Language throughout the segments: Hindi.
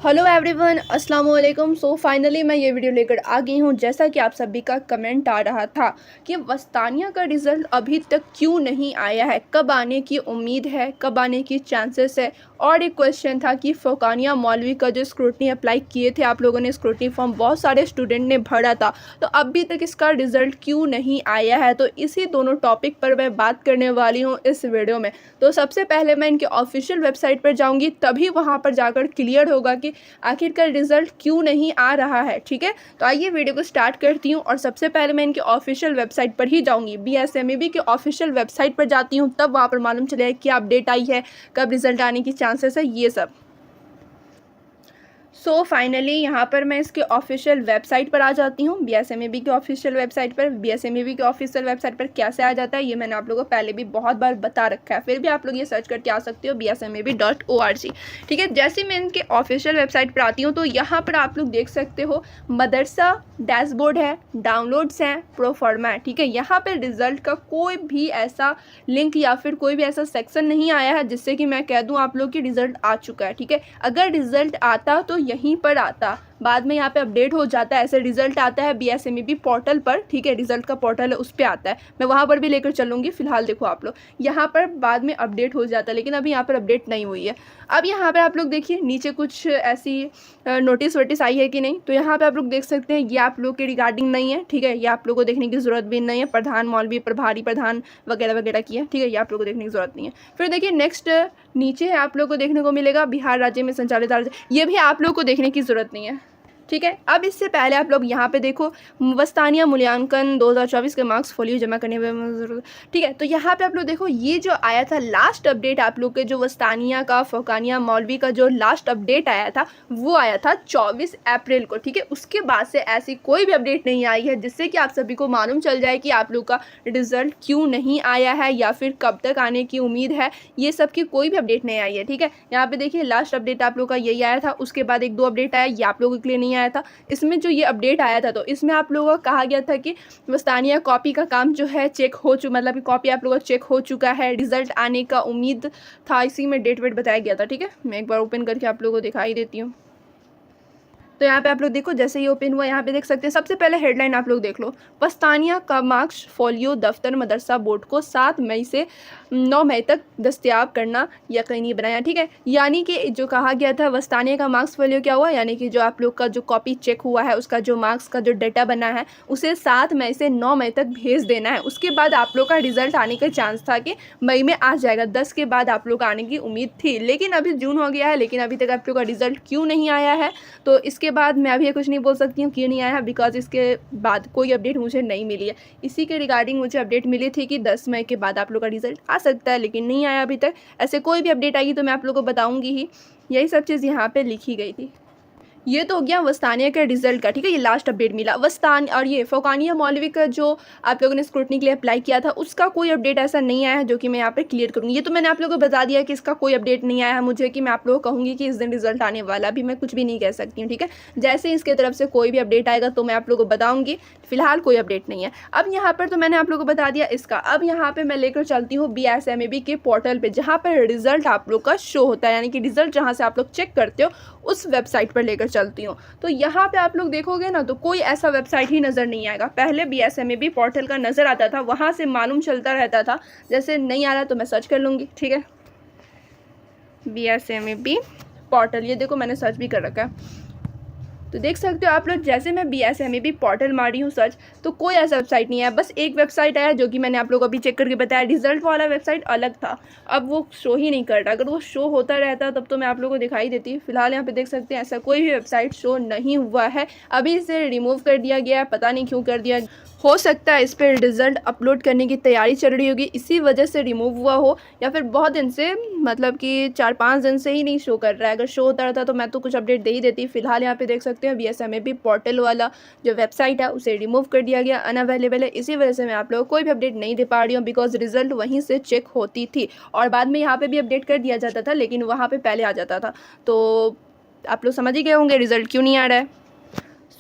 हेलो एवरीवन, अस्सलाम वालेकुम। सो फाइनली मैं ये वीडियो लेकर आ गई हूँ। जैसा कि आप सभी का कमेंट आ रहा था कि वस्तानिया का रिज़ल्ट अभी तक क्यों नहीं आया है, कब आने की उम्मीद है, कब आने की चांसेस है। और एक क्वेश्चन था कि फ़ोकानिया मौलवी का जो स्क्रूटनी अप्लाई किए थे आप लोगों ने, स्क्रूटनी फॉर्म बहुत सारे स्टूडेंट ने भरा था, तो अभी तक इसका रिज़ल्ट क्यों नहीं आया है। तो इसी दोनों टॉपिक पर मैं बात करने वाली हूँ इस वीडियो में। तो सबसे पहले मैं इनके ऑफिशियल वेबसाइट पर जाऊँगी, तभी वहाँ पर जाकर क्लियर होगा कि आखिरकार रिजल्ट क्यों नहीं आ रहा है। ठीक है, तो आइए वीडियो को स्टार्ट करती हूँ। और सबसे पहले मैं इनके ऑफिशियल वेबसाइट पर ही जाऊँगी, BSMAB के ऑफिशियल वेबसाइट पर जाती हूँ, तब वहाँ पर मालूम चलेगा क्या अपडेट आई है, कब रिजल्ट आने की चांसेस है, ये सब। सो फाइनली यहाँ पर मैं इसके ऑफिशियल वेबसाइट पर आ जाती हूँ, BSMAB के ऑफिशियल वेबसाइट पर। BSMAB के ऑफिशियल वेबसाइट पर कैसे आ जाता है ये मैंने आप लोगों को पहले भी बहुत बार बता रखा है, फिर भी आप लोग ये सर्च करके आ सकते हो BSMAB.org। ठीक है, जैसे मैं इनके ऑफिशियल वेबसाइट पर आती हूँ तो यहाँ पर आप लोग देख सकते हो मदरसा डैशबोर्ड है, डाउनलोड्स हैं, प्रोफार्मा है। ठीक है, यहाँ पर रिजल्ट का कोई भी ऐसा लिंक या फिर कोई भी ऐसा सेक्शन नहीं आया है जिससे कि मैं कह दूँ आप लोग की रिजल्ट आ चुका है। ठीक है, अगर रिजल्ट आता तो यहीं पर आता, बाद में यहाँ पे अपडेट हो जाता है। ऐसे रिजल्ट आता है BSMAB पोर्टल पर। ठीक है, रिजल्ट का पोर्टल है उस पर आता है, मैं वहाँ पर भी लेकर चलूँगी। फिलहाल देखो आप लोग, यहाँ पर बाद में अपडेट हो जाता है, लेकिन अभी यहाँ पर अपडेट नहीं हुई है। अब यहाँ पर आप लोग देखिए नीचे कुछ ऐसी नोटिस वोटिस आई है कि नहीं, तो यहाँ पर आप लोग देख सकते हैं ये आप लोग के रिगार्डिंग नहीं है। ठीक है, ये आप लोग को देखने की ज़रूरत भी नहीं है। प्रधान मौलवी प्रभारी प्रधान वगैरह वगैरह की है। ठीक है, ये आप लोग को देखने की ज़रूरत नहीं है। फिर देखिए नेक्स्ट नीचे है आप लोग को देखने को मिलेगा बिहार राज्य में संचालित राज्य, ये भी आप लोग को देखने की ज़रूरत नहीं है। ठीक है, अब इससे पहले आप लोग यहाँ पे देखो वस्तानिया मूल्यांकन 2024 के मार्क्स फोलियो जमा करने में। ठीक है, तो यहाँ पे आप लोग देखो ये जो आया था लास्ट अपडेट आप लोग के, जो वस्तानिया का फ़ोकानिया मौलवी का जो लास्ट अपडेट आया था वो आया था 24 अप्रैल को। ठीक है, उसके बाद से ऐसी कोई भी अपडेट नहीं आई है जिससे कि आप सभी को मालूम चल जाए कि आप लोग का रिजल्ट क्यों नहीं आया है या फिर कब तक आने की उम्मीद है। ये सब की कोई भी अपडेट नहीं आई है। ठीक है, यहाँ पे देखिए लास्ट अपडेट आप लोग का यही आया था, उसके बाद एक दो अपडेट आया, ये आप लोगों के लिए नहीं आया था। इसमें जो ये अपडेट आया था तो इसमें आप लोगों को कहा गया था कि वस्तानिया कॉपी का काम जो है चेक हो चुका, मतलब कॉपी आप लोगों का चेक हो चुका है, रिजल्ट आने का उम्मीद था, इसी में डेट वेट बताया गया था। ठीक है, मैं एक बार ओपन करके आप लोगों को दिखाई देती हूँ। तो यहाँ पे आप लोग देखो जैसे ही ओपन हुआ यहाँ पे देख सकते हैं, सबसे पहले हेडलाइन आप लोग देख लो, वस्तानिया का मार्क्स फोलियो दफ्तर मदरसा बोर्ड को 7 मई से 9 मई तक दस्तयाब करना यकीनी बनाया। ठीक है, यानी कि जो कहा गया था वस्तानिया का मार्क्स फोलियो क्या हुआ, यानी कि जो आप लोग का जो कॉपी चेक हुआ है उसका जो मार्क्स का जो डेटा बना है उसे 7 मई से 9 मई तक भेज देना है। उसके बाद आप लोग का रिजल्ट आने का चांस था कि मई में आ जाएगा, 10 के बाद आप लोग आने की उम्मीद थी, लेकिन अभी जून हो गया है, लेकिन अभी तक आप लोग का रिजल्ट क्यों नहीं आया है। तो इसके बाद मैं अभी कुछ नहीं बोल सकती हूँ क्यों नहीं आया है, बिकॉज इसके बाद कोई अपडेट मुझे नहीं मिली है। इसी के रिगार्डिंग मुझे अपडेट मिली थी कि 10 मई के बाद आप लोग का रिजल्ट आ सकता है, लेकिन नहीं आया अभी तक। ऐसे कोई भी अपडेट आएगी तो मैं आप लोग को बताऊंगी ही। यही सब चीज़ यहाँ पे लिखी गई थी। ये तो हो गया वस्तानिया के रिजल्ट का। ठीक है, ये लास्ट अपडेट मिला वस्तान, और ये फ़ोकानिया मौलवी का जो आप लोगों ने स्क्रूटनी के लिए अप्लाई किया था उसका कोई अपडेट ऐसा नहीं आया है जो कि मैं यहाँ पे क्लियर करूँगी। ये तो मैंने आप लोगों को बता दिया कि इसका कोई अपडेट नहीं आया है मुझे, कि मैं आप लोगों को कहूँगी कि इस दिन रिजल्ट आने वाला, अभी मैं कुछ भी नहीं कह सकती हूँ। ठीक है, जैसे इसके तरफ से कोई भी अपडेट आएगा तो मैं आप लोगों को बताऊँगी, फिलहाल कोई अपडेट नहीं है। अब यहाँ पर तो मैंने आप लोगों को बता दिया इसका। अब यहाँ पर मैं लेकर चलती हूँ BSMAB के पोर्टल पर, जहाँ पर रिजल्ट आप लोग का शो होता है, यानी कि रिजल्ट जहाँ से आप लोग चेक करते हो उस वेबसाइट पर लेकर चलती हूँ। तो यहाँ पे आप लोग देखोगे ना तो कोई ऐसा वेबसाइट ही नज़र नहीं आएगा। पहले BSMAB पोर्टल का नज़र आता था, वहाँ से मालूम चलता रहता था। जैसे नहीं आ रहा तो मैं सर्च कर लूँगी। ठीक है, BSMAB पोर्टल, ये देखो मैंने सर्च भी कर रखा है, तो देख सकते हो आप लोग। जैसे मैं BSMAB पोर्टल मारी हूँ सर्च, तो कोई ऐसा वेबसाइट नहीं है, बस एक वेबसाइट आया जो कि मैंने आप लोगों को अभी चेक करके बताया। रिजल्ट वाला वेबसाइट अलग था, अब वो शो ही नहीं कर रहा। अगर वो शो होता रहता तब तो मैं आप लोगों को दिखाई देती। फिलहाल यहाँ पे देख सकते हैं ऐसा कोई भी वेबसाइट शो नहीं हुआ है, अभी इसे रिमूव कर दिया गया है, पता नहीं क्यों कर दिया। हो सकता है इस पर रिजल्ट अपलोड करने की तैयारी चल रही होगी, इसी वजह से रिमूव हुआ हो, या फिर बहुत दिन से, मतलब कि 4-5 दिन से ही नहीं शो कर रहा है। अगर शो होता रहता तो मैं तो कुछ अपडेट दे ही देती। फिलहाल यहाँ पे देख सकते हैं BSMAB पोर्टल वाला जो वेबसाइट है उसे रिमूव कर दिया गया, अनअवेलेबल है। इसी वजह से मैं आप लोगों को कोई भी अपडेट नहीं दे पा रही हूँ, बिकॉज रिजल्ट वहीं से चेक होती थी और बाद में यहाँ पर भी अपडेट कर दिया जाता था, लेकिन वहाँ पर पहले आ जाता था। तो आप लोग समझ ही गए होंगे रिजल्ट क्यों नहीं आ रहा है।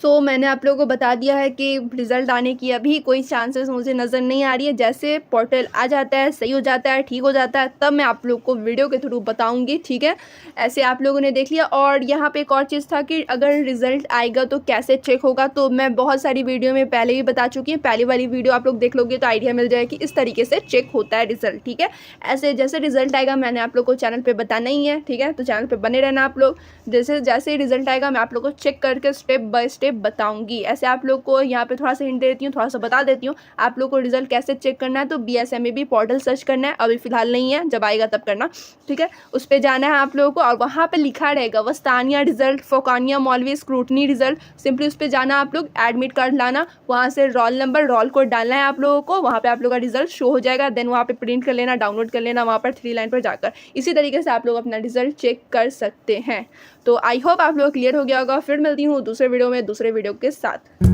सो मैंने आप लोगों को बता दिया है कि रिज़ल्ट आने की अभी कोई चांसेस मुझे नज़र नहीं आ रही है। जैसे पोर्टल आ जाता है, सही हो जाता है, ठीक हो जाता है, तब मैं आप लोग को वीडियो के थ्रू बताऊंगी, ठीक है। ऐसे आप लोगों ने देख लिया। और यहाँ पे एक और चीज़ था कि अगर रिज़ल्ट आएगा तो कैसे चेक होगा, तो मैं बहुत सारी वीडियो में पहले भी बता चुकी हूँ। पहली वाली वीडियो आप लोग देख लोगे तो आइडिया मिल जाएगा कि इस तरीके से चेक होता है रिज़ल्ट, ठीक है। ऐसे जैसे रिज़ल्ट आएगा मैंने आप लोग को चैनल पर बताना ही है, ठीक है। तो चैनल पर बने रहना आप लोग। जैसे जैसे ही रिज़ल्ट आएगा मैं आप लोग को चेक करके स्टेप बाय स्टेप बताऊंगी। ऐसे आप लोग को यहाँ पे थोड़ा सा हिंट देती हूँ, थोड़ा सा बता देती हूँ आप लोग को रिजल्ट कैसे चेक करना है। तो BSMAB पोर्टल सर्च करना है, अभी फ़िलहाल नहीं है, जब आएगा तब करना, ठीक है। उस पर जाना है आप लोगों को और वहाँ पे लिखा रहेगा वस्तानिया रिजल्ट, फोकानिया मौलवी स्क्रूटनी रिजल्ट। सिंपली उस पर जाना आप लोग, एडमिट कार्ड लाना, वहाँ से रोल नंबर रोल कोड डालना है आप लोगों को, वहाँ पे आप लोगों का रिजल्ट शो हो जाएगा। देन वहाँ पे प्रिंट कर लेना, डाउनलोड कर लेना वहाँ पर 3 लाइन पर जाकर। इसी तरीके से आप लोग अपना रिजल्ट चेक कर सकते हैं। तो आई होप आप लोग क्लियर हो गया होगा। फिर मिलती हूँ दूसरे वीडियो में दूसरे वीडियो के साथ।